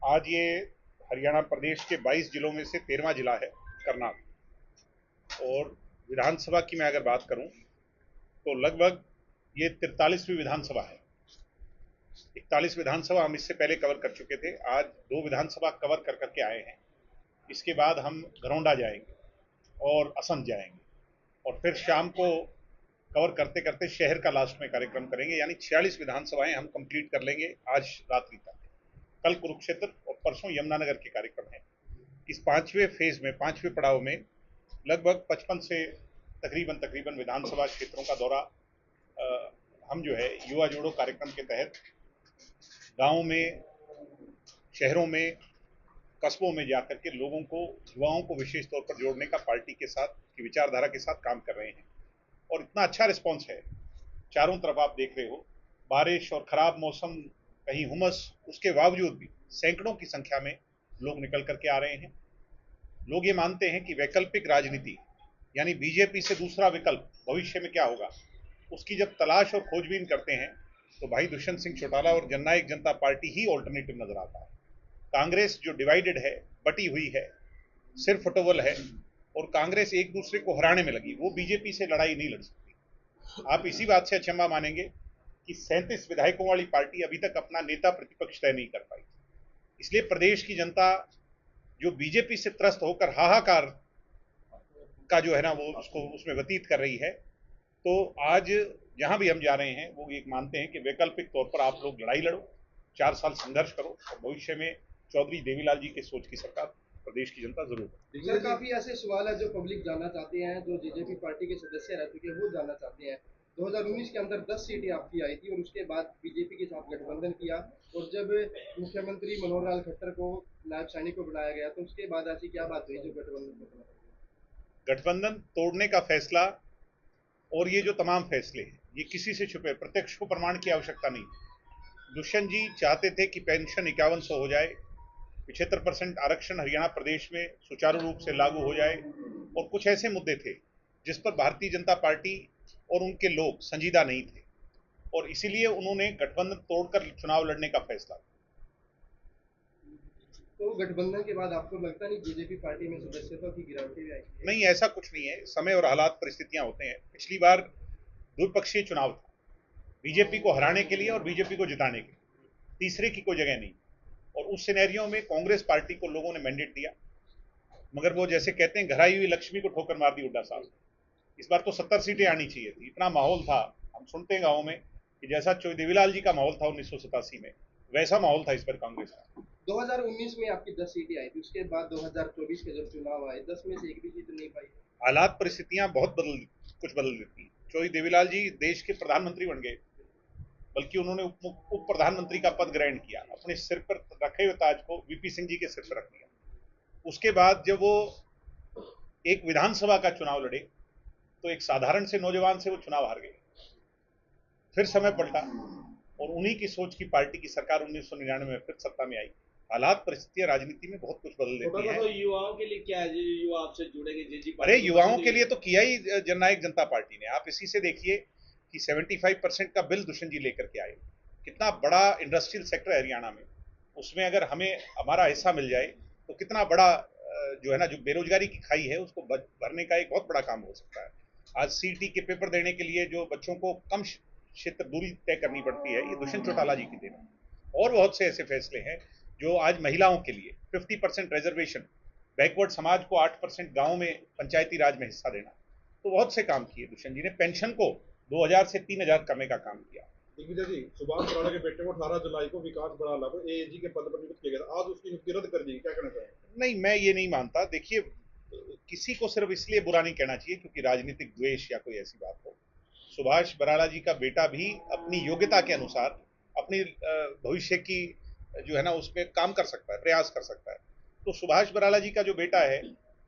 आज ये हरियाणा प्रदेश के 22 जिलों में से 13वां जिला है करनाल। और विधानसभा की मैं अगर बात करूं तो लगभग ये 43वीं विधानसभा है। 41 विधानसभा हम इससे पहले कवर कर चुके थे। आज 2 विधानसभा कवर कर करके आए हैं। इसके बाद हम घरौंडा जाएंगे और असंध जाएंगे और फिर शाम को कवर करते करते शहर का लास्ट में कार्यक्रम करेंगे। यानी 46 विधानसभाएं हम कंप्लीट कर लेंगे आज रात्रि तक। कल कुरुक्षेत्र और परसों यमुनानगर के कार्यक्रम है। इस 5वें फेज में, 5वें पड़ाव में लगभग 55 से तकरीबन तकरीबन विधानसभा क्षेत्रों का दौरा हम जो है युवा जोड़ो कार्यक्रम के तहत गांवों में, शहरों में, कस्बों में जाकर के लोगों को, युवाओं को विशेष तौर पर जोड़ने का पार्टी के साथ की विचारधारा के साथ काम कर रहे हैं। और इतना अच्छा रिस्पॉन्स है, चारों तरफ आप देख रहे हो, बारिश और खराब मौसम, कहीं हुमस, उसके बावजूद भी सैकड़ों की संख्या में लोग निकल करके आ रहे हैं। लोग ये मानते हैं कि वैकल्पिक राजनीति यानी बीजेपी से दूसरा विकल्प भविष्य में क्या होगा, उसकी जब तलाश और खोजबीन करते हैं तो भाई दुष्यंत सिंह चौटाला और जननायक जनता पार्टी ही ऑल्टरनेटिव नजर आता है। कांग्रेस जो डिवाइडेड है, बटी हुई है, सिर फटोवल है और कांग्रेस एक दूसरे को हराने में लगी, वो बीजेपी से लड़ाई नहीं लड़ सकती। आप इसी बात से अचंभा मानेंगे कि 37 विधायकों वाली पार्टी अभी तक अपना नेता प्रतिपक्ष तय नहीं कर पाई। इसलिए प्रदेश की जनता जो बीजेपी से त्रस्त होकर हाहाकार का जो है ना वो उसको उसमें व्यतीत कर रही है, तो आज जहां भी हम जा रहे हैं वो एक मानते हैं कि वैकल्पिक तौर पर आप लोग लड़ाई लड़ो, 4 साल संघर्ष करो और भविष्य में चौधरी देवीलाल जी के सोच की सरकार प्रदेश की जनता जरूर है। सर, काफी ऐसे सवाल है जो पब्लिक जानना चाहते हैं, जो जेजेपी पार्टी के सदस्य रह चुके हैं वो जानना चाहते हैं। 2019 के अंदर 10 सीटें आपकी आई थी और उसके बाद बीजेपी के साथ गठबंधन किया, और जब मुख्यमंत्री मनोहर लाल खट्टर को नायब सैनिक को बनाया गया तो उसके बाद ऐसी क्या बात हुई जो गठबंधन को बनाया? गठबंधन तोड़ने का फैसला और ये जो तमाम फैसले हैं ये किसी से छुपे, प्रत्यक्ष को प्रमाण की आवश्यकता नहीं। दुष्यंत जी चाहते थे कि पेंशन 5100 हो जाए, 75% आरक्षण हरियाणा प्रदेश में सुचारू रूप से लागू हो जाए, और कुछ ऐसे मुद्दे थे जिस पर भारतीय जनता पार्टी और उनके लोग संजीदा नहीं थे, और इसीलिए उन्होंने गठबंधन तोड़कर चुनाव लड़ने का फैसला। तो गठबंधन के बाद आपको लगता नहीं बीजेपी पार्टी में सदस्यता की गिरावट भी आई है? नहीं, ऐसा कुछ नहीं है, समय और हालात परिस्थितियां होते हैं। पिछली बार द्विपक्षीय चुनाव था, बीजेपी को हराने के लिए और बीजेपी को जिताने के लिए, तीसरे की कोई जगह नहीं। और उस सिनेरियो में कांग्रेस पार्टी को लोगों ने मैंडेट दिया, मगर वो जैसे कहते हैं घराई हुई लक्ष्मी को ठोकर मार दी हुड्डा साहब। इस बार तो 70 सीटें आनी चाहिए थी, इतना माहौल था। हम सुनते हैं गाँव में कि जैसा देवीलाल जी का माहौल था 1987 में, वैसा माहौल था इस बार कांग्रेस का। 2019 में आपकी 10 सीटें आई थी, उसके बाद 2024 के जब चुनाव आए 10 में से एक भी सीट नहीं पाई। हालात परिस्थितियां बहुत कुछ बदल देती हैं। चौधरी देवीलाल जी देश के प्रधानमंत्री बन गए, बल्कि उन्होंने उप प्रधानमंत्री का पद ग्रहण किया, अपने सिर पर रखे हुए ताज को वीपी सिंह जी के सिर पर रख दिया। उसके बाद जब वो एक विधानसभा का चुनाव लड़े तो एक साधारण से नौजवान से वो चुनाव हार गए। फिर समय पलटा और उन्हीं की सोच की पार्टी की सरकार 1999 में फिर सत्ता में आई। हालात परिस्थितियां राजनीति में बहुत कुछ बदल देती हैं। तो युवाओं के लिए क्या है जो युवा आपसे जुड़ेंगे जेजी अरे पार्टी युवाओं के लिए तो किया ही जननायक जनता पार्टी ने। आप इसी से देखिए कि 75% का बिल दुष्यंत जी लेकर के आए। कितना बड़ा इंडस्ट्रियल सेक्टर है हरियाणा में, उसमें अगर हमें हमारा हिस्सा मिल जाए तो कितना बड़ा जो है ना, जो बेरोजगारी की खाई है उसको भरने का एक बहुत बड़ा काम हो सकता है। आज सीटी के पेपर देने के लिए जो बच्चों को कम क्षेत्र दूरी तय करनी पड़ती है, ये दुष्यंत चौटाला जी की देन है। और बहुत से ऐसे फैसले हैं जो आज महिलाओं के लिए 50% रिजर्वेशन, बैकवर्ड समाज को 8% गांव में पंचायती राज में हिस्सा देना, तो बहुत से काम किए दुष्यंत जी ने। पेंशन को 2000 से 3000 करने का काम किया। दिग्विजय जी, सुभाष बराड़ा के बेटे को 18 जुलाई को विकास बराला को एएजी के पद पर नियुक्त किया गया था, आज उसकी नियुक्ति रद्द कर दी, क्या कहना चाहेंगे? नहीं, मैं ये नहीं मानता। देखिए, किसी को सिर्फ इसलिए बुरा नहीं कहना चाहिए क्योंकि राजनीतिक द्वेष या कोई ऐसी बात हो। सुभाष बराड़ा जी का बेटा भी अपनी योग्यता के अनुसार अपनी भविष्य की जो है ना उसमें काम कर सकता है, प्रयास कर सकता है। तो सुभाष बराला जी का जो बेटा है,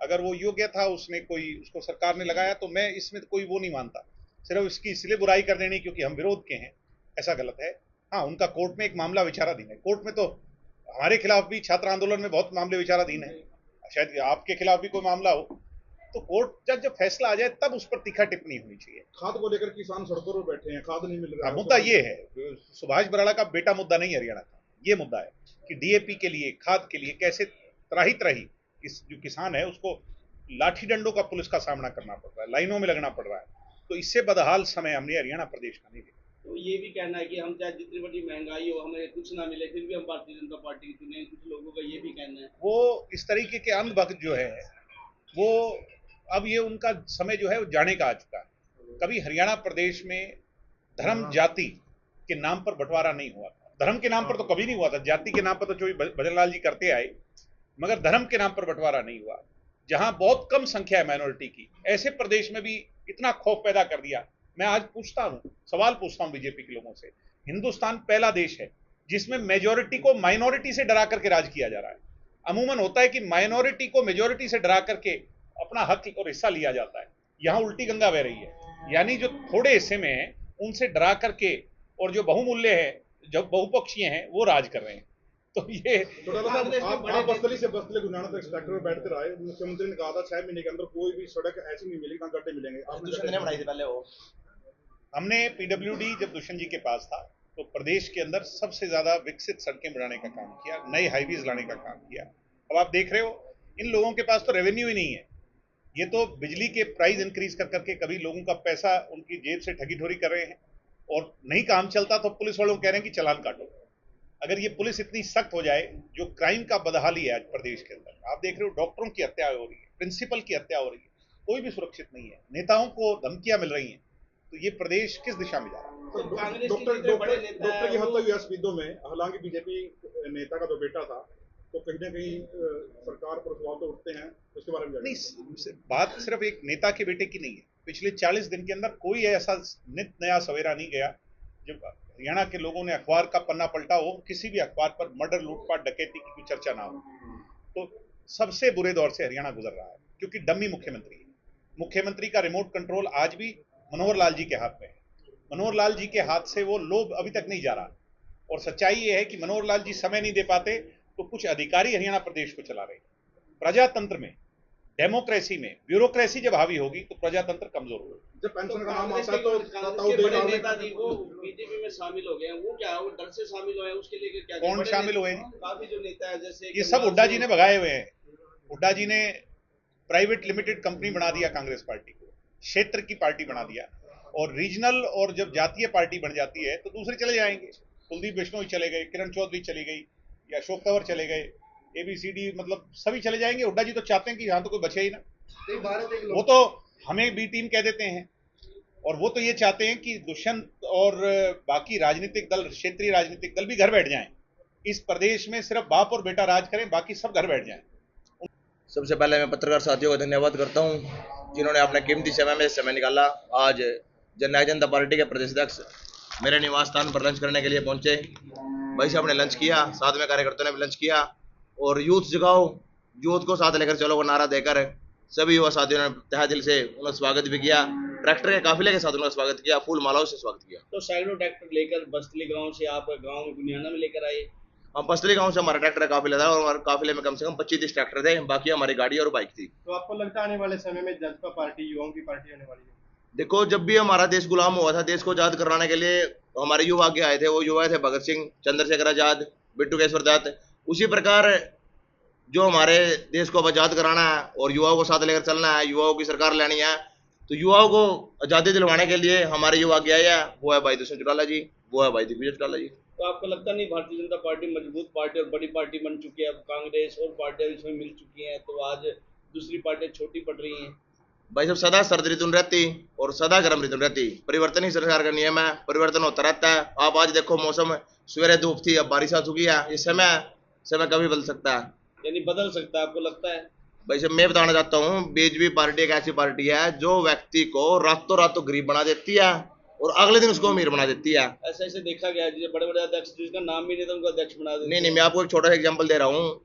अगर वो योग्य था, उसने कोई, उसको सरकार ने लगाया, तो मैं इसमें कोई वो नहीं मानता। सिर्फ इसकी इसलिए बुराई कर देनी क्योंकि हम विरोध के हैं, ऐसा गलत है। हाँ, उनका कोर्ट में एक मामला विचाराधीन है। कोर्ट में तो हमारे खिलाफ भी छात्र आंदोलन में बहुत मामले विचाराधीन है, शायद आपके खिलाफ भी कोई मामला हो। तो कोर्ट जब मुद्दा आ जाए तब उस पर तीखा टिप्पणी होनी चाहिए। खाद को लेकर किसान सड़कों पर बैठे हैं, खाद नहीं मिल रहा है। मुद्दा ये है, सुभाष बराड़ा का बेटा मुद्दा नहीं है हरियाणा का, ये मुद्दा है कि डीएपी के लिए, खाद के लिए कैसे त्राही जो किसान है उसको लाठी डंडों का पुलिस का सामना करना पड़ रहा है, लाइनों में लगना पड़ रहा है। तो इससे बदहाल समय हमने हरियाणा प्रदेश का नहीं देखा। तो ये भी कहना है कि हम चाहे जितनी बड़ी महंगाई हो, हमें कुछ ना मिले, फिर भी हम भारतीय जनता पार्टी की चुने। कुछ लोगों का ये भी कहना है। वो इस तरीके के अंधभक्त जो है वो अब ये उनका समय जो है वो जाने का आ चुका है। कभी हरियाणा प्रदेश में धर्म जाति के नाम पर बंटवारा नहीं हुआ था। धर्म के नाम पर तो कभी नहीं हुआ था, जाति के नाम पर तो जो भजनलाल जी करते आए, मगर धर्म के नाम पर बंटवारा नहीं हुआ। जहां बहुत कम संख्या है माइनॉरिटी की, ऐसे प्रदेश में भी इतना खौफ पैदा कर दिया। मैं आज सवाल पूछता हूं बीजेपी के लोगों से। हिंदुस्तान पहला देश है जिसमें मेजॉरिटी को माइनॉरिटी से डरा करके राज किया जा रहा है। अमूमन होता है कि माइनॉरिटी को मेजॉरिटी से डरा करके अपना हक और हिस्सा लिया जाता है। यहां उल्टी गंगा बह रही है, यानी जो थोड़े हिस्से में है उनसे डरा करके, और जो बहुमूल्य है, जो बहुपक्षीय हैं, वो राज कर रहे हैं। तो ये आप बस्तली से बस्तली गुजरात तक ट्रैक्टर में बैठते रहे। मुख्यमंत्री ने कहा था 6 महीने के अंदर कोई भी सड़क ऐसी नहीं मिलेगी, ना गड्ढे मिलेंगे। आपने बनाई थी पहले वो। हमने पीडब्ल्यूडी जब दुष्यंत जी के पास था तो प्रदेश के अंदर सबसे ज्यादा विकसित सड़कें बनाने का काम किया, नए हाईवेज लाने का काम किया। अब आप देख रहे हो इन लोगों के पास तो रेवेन्यू ही नहीं है। ये तो बिजली के प्राइस इंक्रीज कर करके कभी लोगों का पैसा उनकी जेब से ठगी ठोरी कर रहे हैं, और नहीं काम चलता तो पुलिस वालों कह रहे हैं कि चालान काटो। अगर ये पुलिस इतनी सख्त हो जाए, जो क्राइम का बदहाली है आज प्रदेश के अंदर, आप देख रहे हो डॉक्टरों की हत्या हो रही है, प्रिंसिपल की हत्या हो रही है, कोई भी सुरक्षित नहीं है, नेताओं को धमकियां मिल रही हैं। तो ये प्रदेश किस दिशा में जा रहा है? डॉक्टर की हत्या हुई है स्पीडो में। हालांकि बीजेपी नेता का जो बेटा था, तो कहीं ना कहीं सरकार पर सवाल तो उठते हैं, उसके बारे में नहीं, बात सिर्फ एक नेता के बेटे की नहीं है। पिछले 40 दिन के अंदर कोई ऐसा नित नया सवेरा नहीं गया जब हरियाणा के लोगों ने अखबार का पन्ना पलटा हो, किसी भी अखबार पर मर्डर, लूटपाट, डकैती की कोई चर्चा ना हो। तो सबसे बुरे दौर से हरियाणा गुजर रहा है, क्योंकि डम्मी मुख्यमंत्री है। मुख्यमंत्री का रिमोट कंट्रोल आज भी मनोहर लाल जी के हाथ में है। मनोहर लाल जी के हाथ से वो लोभ अभी तक नहीं जा रहा। और सच्चाई ये है कि मनोहर लाल जी समय नहीं दे पाते तो कुछ अधिकारी हरियाणा प्रदेश को चला रहे। प्रजातंत्र में, डेमोक्रेसी में ब्यूरोक्रेसी जब हावी होगी तो प्रजातंत्र कमजोर होगा। जब पेंशन का नाम आता है तो नेताजी वो बीजेपी में शामिल हो गए हैं। वो क्या, वो डर से शामिल हुए हैं? उसके लिए क्या कौन शामिल हुए? काफी जो नेता है, जैसे ये सब हुड्डा जी ने भगाए हुए हैं। हुड्डा जी ने प्राइवेट लिमिटेड कंपनी बना दिया कांग्रेस पार्टी को, क्षेत्र की पार्टी बना दिया, और रीजनल और जब जातीय पार्टी बन जाती है तो दूसरे चले जाएंगे। कुलदीप बिश्नोई चले गए, किरण चौधरी चली गई, या अशोक तंवर चले गए, ABCD मतलब सभी चले जाएंगे। हुड्डा जी तो चाहते हैं कि यहाँ तो कोई बचे ही ना। वो तो हमें बी टीम कह देते हैं, और वो तो ये चाहते हैं कि दुष्यंत और बाकी राजनीतिक दल, क्षेत्रीय राजनीतिक दल भी घर बैठ जाएं। इस प्रदेश में सिर्फ बाप और बेटा राज करें, बाकी सब घर बैठ जाएं। सबसे पहले मैं पत्रकार साथियों को धन्यवाद करता हूं जिन्होंने अपने कीमती समय में समय निकाला। आज जननायक जनता पार्टी के प्रदेश अध्यक्ष मेरे निवास स्थान पर लंच करने के लिए पहुंचे। भाई साहब ने लंच किया, साथ में कार्यकर्ताओं ने भी लंच किया, और यूथ जगाओ, यूथ को साथ लेकर चलो का नारा देकर सभी युवा साथियों ने तहे दिल से उनका स्वागत भी किया। ट्रैक्टर के काफिले के साथ उनका स्वागत किया, फूल मालाओं से स्वागत किया। तो सैकड़ों ट्रैक्टर लेकर बस्तली गांव से आप गांव में गुनियाना में लेकर आए। हम बस्तली गांव से हमारा ट्रैक्टर काफिला था, और हमारे काफिले में कम से कम 25-30 ट्रैक्टर थे, बाकी हमारी गाड़ी और बाइक थी। तो आपको लगता है आने वाले समय में जजपा पार्टी युवाओं की पार्टी होने वाली है? देखो, जब भी हमारा देश गुलाम हुआ था, देश को आजाद कराने के लिए हमारे युवा आगे आए थे। वो युवा थे भगत सिंह, चंद्रशेखर आजाद, बिट्टू केशवर दत्त। उसी प्रकार जो हमारे देश को आजाद कराना है और युवाओं को साथ लेकर चलना है, युवाओं की सरकार लेनी है, तो युवाओं को आजादी दिलवाने के लिए हमारे युवा आगे आए हैं। वो है भाई दुष्यंत चौटाला जी, वो है भाई दिग्विजय चौटाला जी। तो आपको लगता नहीं भारतीय जनता पार्टी मजबूत पार्टी और बड़ी पार्टी बन चुकी है? अब कांग्रेस और पार्टियां इसमें मिल चुकी हैं, तो आज दूसरी पार्टियां छोटी पड़ रही हैं। भाई साहब, सदा सर्द ऋतु रहती और सदा गर्म ऋतु रहती, परिवर्तन ही सरकार का नियम है, परिवर्तन होता रहता है। आप आज देखो, मौसम सवेरे धूप थी, अब बारिश आ चुकी है। ये समय कभी बदल सकता है, यानी बदल सकता है, आपको लगता है? भाई साहब, मैं बताना चाहता हूँ, बीजेपी पार्टी एक ऐसी पार्टी है जो व्यक्ति को रातों रात गरीब बना देती है और अगले दिन उसको अमीर बना देती है। ऐसे देखा गया है, बड़े बड़े अध्यक्ष जिसका नाम भी नहीं था उनको अध्यक्ष बना देते। नहीं, मैं आपको एक छोटा सा एग्जांपल दे रहा हूँ।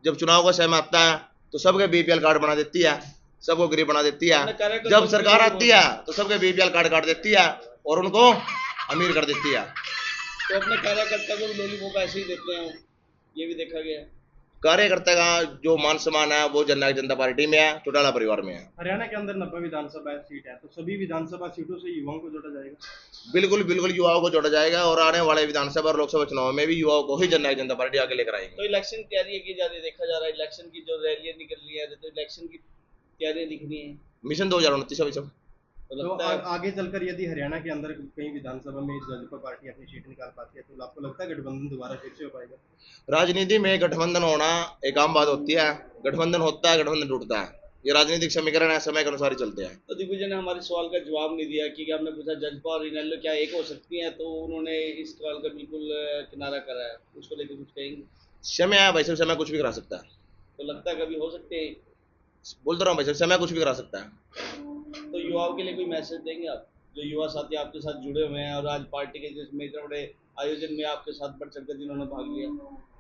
जब चुनाव का समय आता है तो सबके BPL कार्ड बना देती है, सबको गरीब बना देती है। जब सरकार आती है तो सबके BPL कार्ड काट देती है और उनको अमीर कर देती है। तो अपने कार्यकर्ता को लॉलीपॉप ऐसे ही देते हैं, ये भी देखा गया है। कार्यकर्ता का जो मान सम्मान है वो जननायक जनता पार्टी में है, चौटाला परिवार में है। हरियाणा के अंदर 90 विधानसभा सीट है, तो सभी विधानसभा सीटों से युवाओं को जोड़ा जाएगा। बिल्कुल बिल्कुल युवाओं को जोड़ा जाएगा और आने वाले विधानसभा और लोकसभा चुनाव में भी युवाओं को ही जननायक जनता पार्टी आगे लेकर आएगी। तो इलेक्शन की तैयारी की जा रही है, देखा जा रहा है इलेक्शन की जो रैलियां निकल रही है, तो इलेक्शन की तैयारियां दिख रही है। मिशन 2029 अभी सब। तो तो लगता है आगे चलकर यदि हरियाणा के अंदर कहीं विधानसभा में भाजपा पार्टी अपनी सीट निकाल पाती है, तो आपको लगता है गठबंधन दोबारा फिर से हो पाएगा? राजनीति में गठबंधन होना एक आम बात होती है, गठबंधन होता है, गठबंधन टूटता है, ये राजनीतिक समीकरण है, समय के अनुसार ही चलते हैं। तो दिग्विजय ने हमारे सवाल का जवाब नहीं दिया कि हमने पूछा जजपा और इनेलो क्या एक हो सकती हैं, तो उन्होंने इस सवाल का बिल्कुल किनारा करा है। उसको लेकर कुछ कहेंगे? समय है भाई साहब, समय कुछ भी करा सकता है। तो लगता है कभी हो सकते हैं। बोलता रहा हूँ भाई साहब, समय कुछ भी करा सकता है। तो युवाओं के लिए कोई मैसेज देंगे आप, जो युवा साथी आपके साथ जुड़े हुए हैं और आज पार्टी के जिसमें इतने बड़े आयोजन में आपके साथ बढ़ चढ़कर जिन्होंने भाग लिया?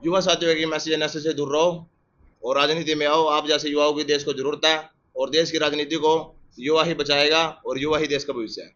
युवा साथियों की मैसेज नशे से दूर रहो और राजनीति में आओ। आप जैसे युवाओं की देश को जरूरत है और देश की राजनीति को युवा ही बचाएगा और युवा ही देश का भविष्य है।